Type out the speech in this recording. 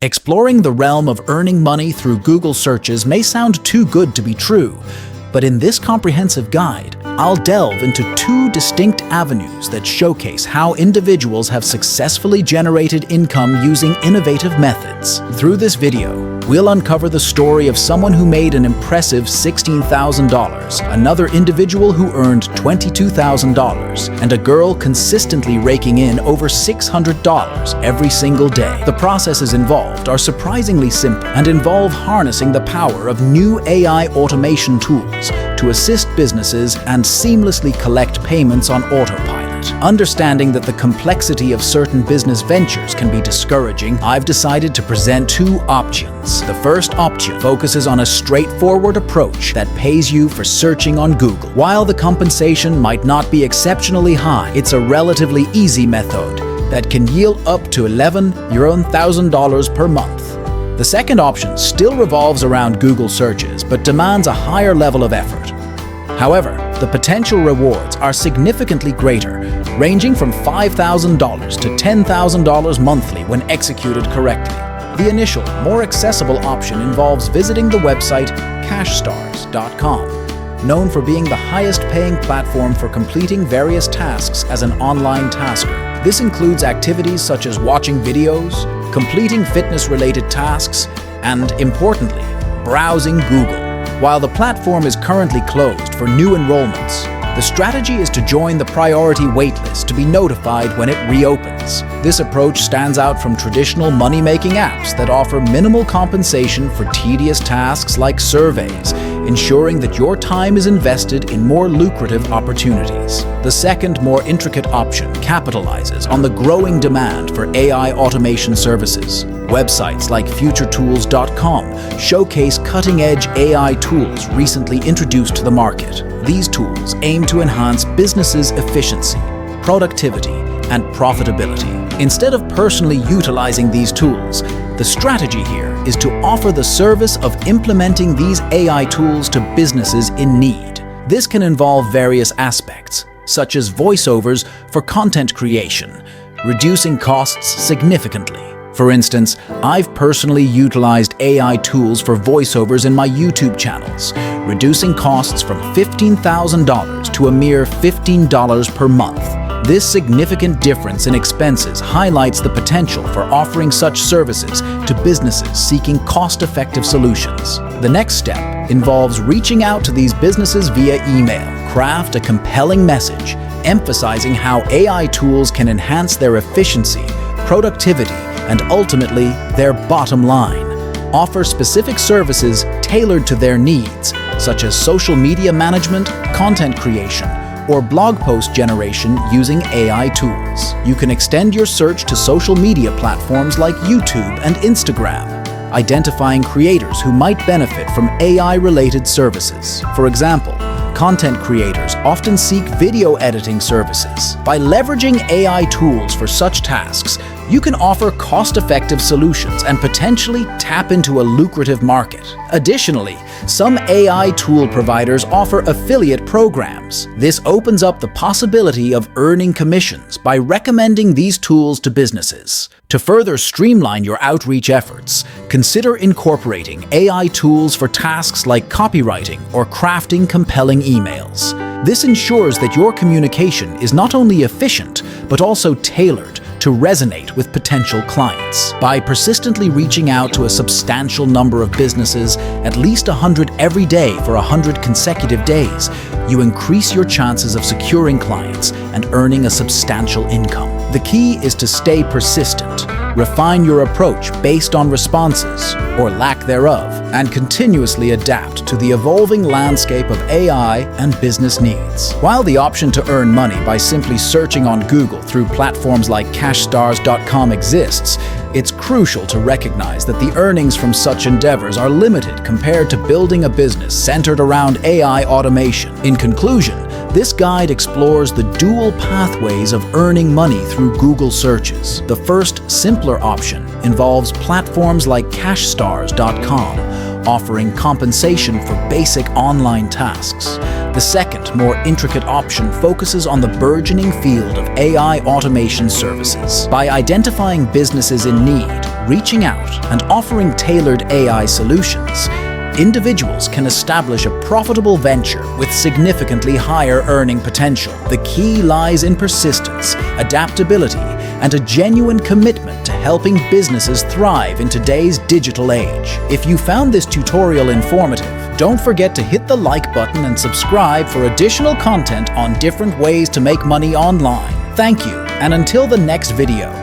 Exploring the realm of earning money through Google searches may sound too good to be true, but in this comprehensive guide, I'll delve into two distinct avenues that showcase how individuals have successfully generated income using innovative methods. Through this video, we'll uncover the story of someone who made an impressive $16,000, another individual who earned $22,000, and a girl consistently raking in over $600 every single day. The processes involved are surprisingly simple and involve harnessing the power of new AI automation tools to assist businesses and seamlessly collect payments on autopilot. Understanding that the complexity of certain business ventures can be discouraging, I've decided to present two options. The first option focuses on a straightforward approach that pays you for searching on Google. While the compensation might not be exceptionally high, it's a relatively easy method that can yield up to $11,000 per month. The second option still revolves around Google searches, but demands a higher level of effort. However, the potential rewards are significantly greater, ranging from $5,000 to $10,000 monthly when executed correctly. The initial, more accessible option involves visiting the website cashstars.com, known for being the highest-paying platform for completing various tasks as an online tasker. This includes activities such as watching videos, completing fitness-related tasks, and, importantly, browsing Google. While the platform is currently closed for new enrollments, the strategy is to join the priority waitlist to be notified when it reopens. This approach stands out from traditional money-making apps that offer minimal compensation for tedious tasks like surveys, ensuring that your time is invested in more lucrative opportunities. The second, more intricate option capitalizes on the growing demand for AI automation services. Websites like futuretools.com showcase cutting-edge AI tools recently introduced to the market. These tools aim to enhance businesses' efficiency, productivity, and profitability. Instead of personally utilizing these tools, the strategy here is to offer the service of implementing these AI tools to businesses in need. This can involve various aspects, such as voiceovers for content creation, reducing costs significantly. For instance, I've personally utilized AI tools for voiceovers in my YouTube channels, reducing costs from $15,000 to a mere $15 per month. This significant difference in expenses highlights the potential for offering such services to businesses seeking cost-effective solutions. The next step involves reaching out to these businesses via email. Craft a compelling message, emphasizing how AI tools can enhance their efficiency, productivity, and ultimately their bottom line. Offer specific services tailored to their needs, such as social media management, content creation, or blog post generation using AI tools. You can extend your search to social media platforms like YouTube and Instagram, identifying creators who might benefit from AI-related services. For example, content creators often seek video editing services. By leveraging AI tools for such tasks, you can offer cost-effective solutions and potentially tap into a lucrative market. Additionally, some AI tool providers offer affiliate programs. This opens up the possibility of earning commissions by recommending these tools to businesses. To further streamline your outreach efforts, consider incorporating AI tools for tasks like copywriting or crafting compelling emails. This ensures that your communication is not only efficient, but also tailored to resonate with potential clients. By persistently reaching out to a substantial number of businesses, at least 100 every day for 100 consecutive days, you increase your chances of securing clients and earning a substantial income. The key is to stay persistent, refine your approach based on responses, or lack thereof, and continuously adapt to the evolving landscape of AI and business needs. While the option to earn money by simply searching on Google through platforms like cashstars.com exists, it's crucial to recognize that the earnings from such endeavors are limited compared to building a business centered around AI automation. In conclusion, this guide explores the dual pathways of earning money through Google searches. The first, simpler option involves platforms like cashstars.com, offering compensation for basic online tasks. The second, more intricate option focuses on the burgeoning field of AI automation services. By identifying businesses in need, reaching out and offering tailored AI solutions, individuals can establish a profitable venture with significantly higher earning potential. The key lies in persistence, adaptability, and a genuine commitment to helping businesses thrive in today's digital age. If you found this tutorial informative, don't forget to hit the like button and subscribe for additional content on different ways to make money online. Thank you, and until the next video.